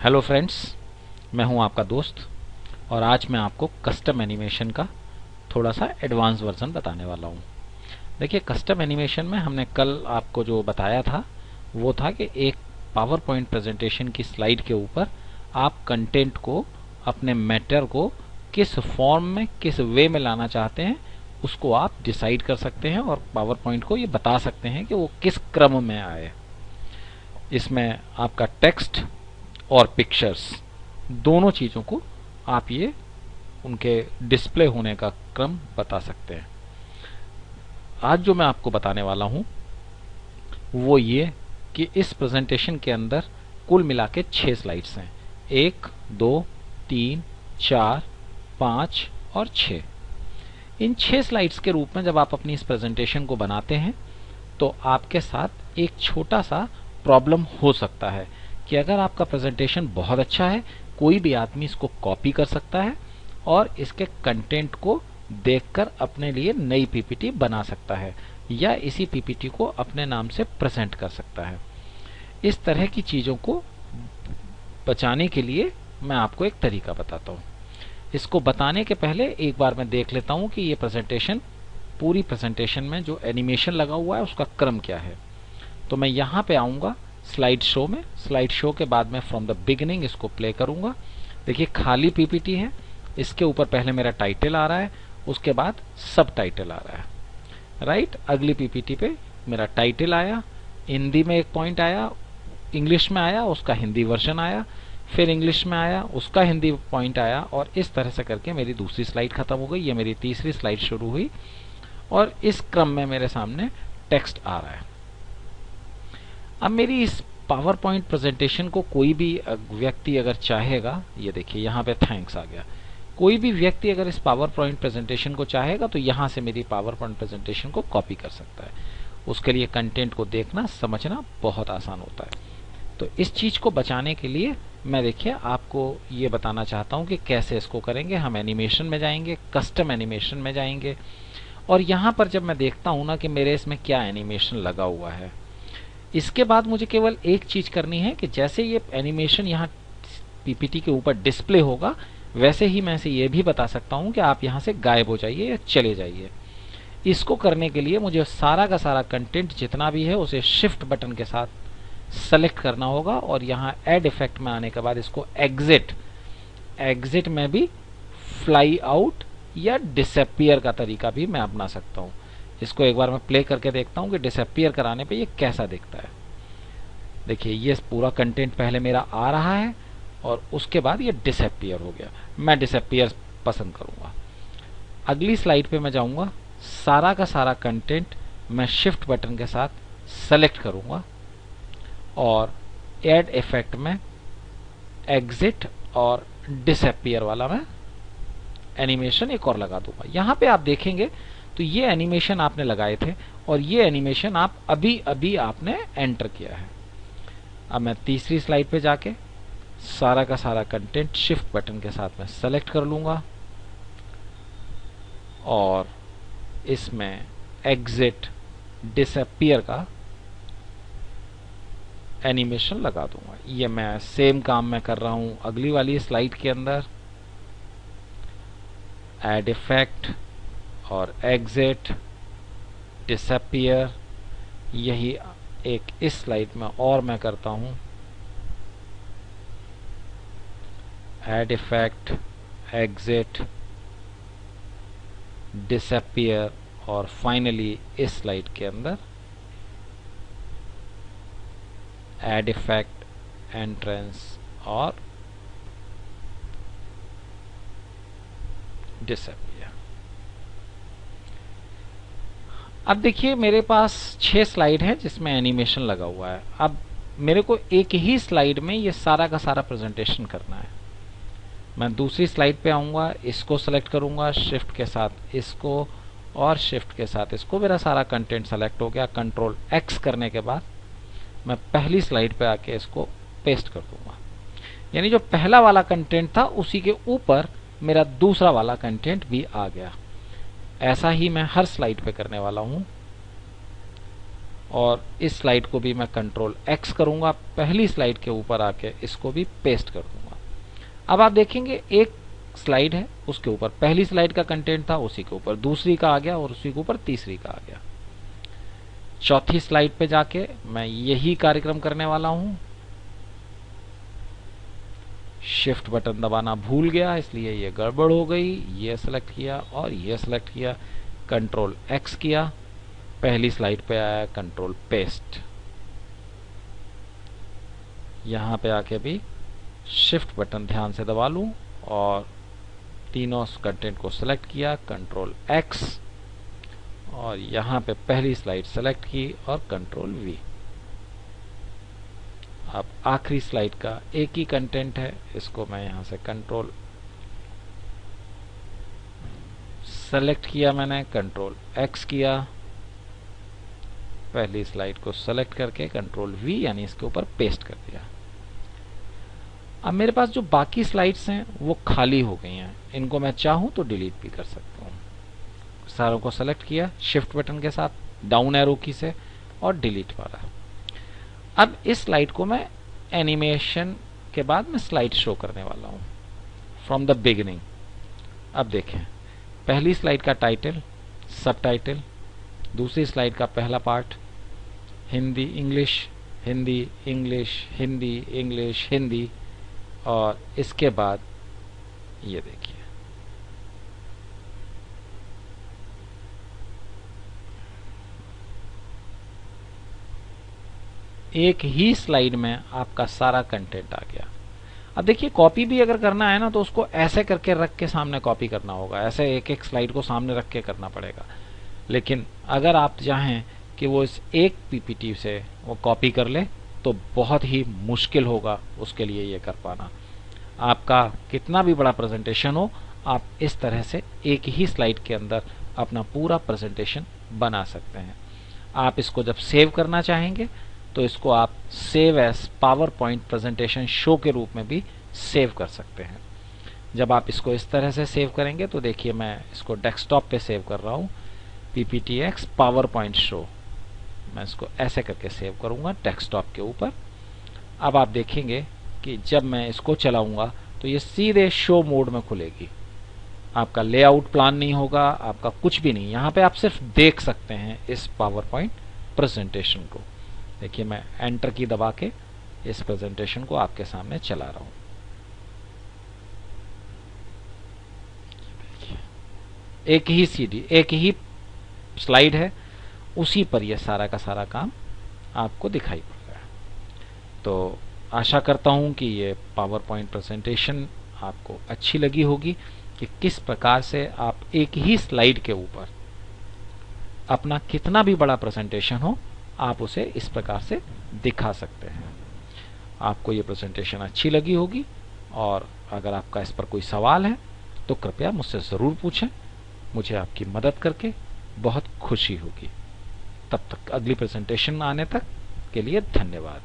Hello friends, मैं हूं आपका दोस्त और आज मैं आपको कस्टम एनिमेशन का थोड़ा सा एडवांस वर्जन बताने वाला हूं। देखिए, कस्टम एनिमेशन में हमने कल आपको जो बताया था वो था कि एक पावर पॉइंट प्रेजेंटेशन की स्लाइड के ऊपर आप कंटेंट को, अपने मैटर को किस फॉर्म में, किस वे में लाना चाहते हैं उसको आप डिसाइड कर सकते हैं और पावर पॉइंट को ये बता सकते हैं कि वो किस क्रम में आए। इसमें आपका टेक्स्ट और पिक्चर्स दोनों चीजों को आप ये उनके डिस्प्ले होने का क्रम बता सकते हैं। आज जो मैं आपको बताने वाला हूं वो ये कि इस प्रेजेंटेशन के अंदर कुल मिला के 6 स्लाइड्स हैं। 1, 2, 3, 4, 5 और 6। इन 6 स्लाइड्स के रूप में जब आप अपनी इस प्रेजेंटेशन को बनाते हैं तो आपके साथ एक छोटा सा प्रॉब्लम हो सकता है कि अगर आपका प्रेजेंटेशन बहुत अच्छा है, कोई भी आदमी इसको कॉपी कर सकता है और इसके कंटेंट को देखकर अपने लिए नई पीपीटी बना सकता है या इसी पीपीटी को अपने नाम से प्रेजेंट कर सकता है। इस तरह की चीजों को बचाने के लिए मैं आपको एक तरीका बताता हूं। इसको बताने के पहले एक बार मैं देख लेता हूं कि ये प्रेजेंटेशन, पूरी प्रेजेंटेशन में जो एनिमेशन लगा हुआ है उसका क्रम क्या है। तो मैं यहां पे आऊंगा स्लाइड शो में। स्लाइड शो के बाद मैं फ्रॉम द बिगिनिंग इसको प्ले करूंगा। देखिए, खाली पीपीटी है, इसके ऊपर पहले मेरा टाइटल आ रहा है, उसके बाद सब टाइटल आ रहा है। राइट, अगली पीपीटी पे मेरा टाइटल आया, हिंदी में एक पॉइंट आया, इंग्लिश में आया, उसका हिंदी वर्जन आया, फिर इंग्लिश में आया, उसका हिंदी पॉइंट आया और इस तरह से करके मेरी दूसरी स्लाइड खत्म हो गई। ये मेरी तीसरी स्लाइड शुरू हुई और इस क्रम में मेरे सामने टेक्स्ट आ रहा है। अब मेरी इस पावर पॉइंट प्रेजेंटेशन को कोई भी व्यक्ति अगर चाहेगा, ये देखिए यहाँ पे थैंक्स आ गया, कोई भी व्यक्ति अगर इस पावर पॉइंट प्रेजेंटेशन को चाहेगा तो यहाँ से मेरी पावर पॉइंट प्रेजेंटेशन को कॉपी कर सकता है। उसके लिए कंटेंट को देखना, समझना बहुत आसान होता है। तो इस चीज को बचाने के लिए मैं, देखिए, आपको ये बताना चाहता हूँ कि कैसे इसको करेंगे। हम एनिमेशन में जाएंगे, कस्टम एनिमेशन में जाएंगे और यहाँ पर जब मैं देखता हूँ ना कि मेरे इसमें क्या एनिमेशन लगा हुआ है, इसके बाद मुझे केवल एक चीज करनी है कि जैसे ये एनिमेशन यहाँ पीपीटी के ऊपर डिस्प्ले होगा वैसे ही मैं इसे ये भी बता सकता हूं कि आप यहां से गायब हो जाइए या चले जाइए। इसको करने के लिए मुझे सारा का सारा कंटेंट जितना भी है उसे शिफ्ट बटन के साथ सेलेक्ट करना होगा और यहाँ ऐड इफेक्ट में आने के बाद इसको एग्जिट में भी फ्लाई आउट या डिसअपियर का तरीका भी मैं अपना सकता हूँ। इसको एक बार मैं प्ले करके देखता हूँ कि डिसअपियर कराने पे ये कैसा दिखता है। देखिए, ये पूरा कंटेंट पहले मेरा आ रहा है और उसके बाद ये डिसअपियर हो गया। मैं डिसअपियर पसंद करूंगा। अगली स्लाइड पे मैं जाऊंगा, सारा का सारा कंटेंट मैं शिफ्ट बटन के साथ सेलेक्ट करूंगा और ऐड इफेक्ट में एग्जिट और डिसअपियर वाला मैं एनिमेशन एक और लगा दूंगा। यहां पे आप देखेंगे तो ये एनिमेशन आपने लगाए थे और ये एनिमेशन आप अभी अभी आपने एंटर किया है। अब मैं तीसरी स्लाइड पे जाके सारा का सारा कंटेंट शिफ्ट बटन के साथ मैं सेलेक्ट कर लूंगा और इसमें एग्जिट डिसअपियर का एनिमेशन लगा दूंगा। ये मैं सेम काम मैं कर रहा हूं अगली वाली स्लाइड के अंदर। ऐड इफेक्ट और एग्जिट डिसअपियर, यही एक इस स्लाइड में और मैं करता हूं। ऐड इफेक्ट, एग्जिट, डिसअपियर और फाइनली इस स्लाइड के अंदर ऐड इफेक्ट, एंट्रेंस और डिसअपियर। अब देखिए, मेरे पास 6 स्लाइड है जिसमें एनिमेशन लगा हुआ है। अब मेरे को एक ही स्लाइड में ये सारा का सारा प्रेजेंटेशन करना है। मैं दूसरी स्लाइड पे आऊंगा, इसको सेलेक्ट करूंगा शिफ्ट के साथ इसको और शिफ्ट के साथ इसको। मेरा सारा कंटेंट सेलेक्ट हो गया। कंट्रोल एक्स करने के बाद मैं पहली स्लाइड पे आके इसको पेस्ट कर दूंगा। यानी जो पहला वाला कंटेंट था उसी के ऊपर मेरा दूसरा वाला कंटेंट भी आ गया। ऐसा ही मैं हर स्लाइड पे करने वाला हूं। और इस स्लाइड को भी मैं कंट्रोल एक्स करूंगा, पहली स्लाइड के ऊपर आके इसको भी पेस्ट कर दूंगा। अब आप देखेंगे एक स्लाइड है, उसके ऊपर पहली स्लाइड का कंटेंट था, उसी के ऊपर दूसरी का आ गया और उसी के ऊपर तीसरी का आ गया। चौथी स्लाइड पे जाके मैं यही कार्यक्रम करने वाला हूं। शिफ्ट बटन दबाना भूल गया, इसलिए ये गड़बड़ हो गई। ये सेलेक्ट किया और ये सेलेक्ट किया, कंट्रोल एक्स किया, पहली स्लाइड पे आया, कंट्रोल पेस्ट। यहां पे आके भी शिफ्ट बटन ध्यान से दबा लूं और तीनों कंटेंट को सेलेक्ट किया, कंट्रोल एक्स, और यहां पे पहली स्लाइड सेलेक्ट की और कंट्रोल वी। अब आखिरी स्लाइड का एक ही कंटेंट है, इसको मैं यहां से कंट्रोल सेलेक्ट किया, मैंने कंट्रोल एक्स किया, पहली स्लाइड को सेलेक्ट करके कंट्रोल वी यानी इसके ऊपर पेस्ट कर दिया। अब मेरे पास जो बाकी स्लाइड्स हैं वो खाली हो गई हैं, इनको मैं चाहूं तो डिलीट भी कर सकता हूं। सारों को सेलेक्ट किया शिफ्ट बटन के साथ डाउन एरो की से और डिलीट वाला। अब इस स्लाइड को मैं एनिमेशन के बाद में स्लाइड शो करने वाला हूं फ्रॉम द बिगिनिंग। अब देखें, पहली स्लाइड का टाइटल, सब टाइटल, दूसरी स्लाइड का पहला part Hindi English, Hindi English, Hindi English, Hindi, और इसके बाद ये देखिए एक ही स्लाइड में आपका सारा कंटेंट आ गया। अब देखिए कॉपी भी अगर करना है ना तो उसको ऐसे करके रख के सामने कॉपी करना होगा, ऐसे एक एक स्लाइड को सामने रख के करना पड़ेगा। लेकिन अगर आप चाहें कि वो इस एक पीपीटी से वो कॉपी कर ले तो बहुत ही मुश्किल होगा उसके लिए ये कर पाना। आपका कितना भी बड़ा प्रेजेंटेशन हो, आप इस तरह से एक ही स्लाइड के अंदर अपना पूरा प्रेजेंटेशन बना सकते हैं। आप इसको जब सेव करना चाहेंगे तो इसको आप save as PowerPoint presentation show के रूप में भी सेव कर सकते हैं। जब आप इसको इस तरह से सेव करेंगे तो देखिए मैं इसको डेस्कटॉप पे सेव कर रहा हूं, PPTX पावर पॉइंट शो। मैं इसको ऐसे करके सेव करूंगा डेस्कटॉप के ऊपर। अब आप देखेंगे कि जब मैं इसको चलाऊंगा तो ये सीधे शो मोड में खुलेगी। आपका लेआउट प्लान नहीं होगा, आपका कुछ भी नहीं, यहां पे आप सिर्फ देख सकते हैं इस पावर पॉइंट प्रेजेंटेशन को। देखिए मैं एंटर की दबा के इस प्रेजेंटेशन को आपके सामने चला रहा हूं। एक ही सीडी, एक ही स्लाइड है, उसी पर यह सारा का सारा काम आपको दिखाई पड़ रहा है। तो आशा करता हूं कि ये पावर पॉइंट प्रेजेंटेशन आपको अच्छी लगी होगी कि किस प्रकार से आप एक ही स्लाइड के ऊपर अपना कितना भी बड़ा प्रेजेंटेशन हो आप उसे इस प्रकार से दिखा सकते हैं। आपको ये प्रेजेंटेशन अच्छी लगी होगी और अगर आपका इस पर कोई सवाल है तो कृपया मुझसे ज़रूर पूछें, मुझे आपकी मदद करके बहुत खुशी होगी। तब तक अगली प्रेजेंटेशन आने तक के लिए धन्यवाद।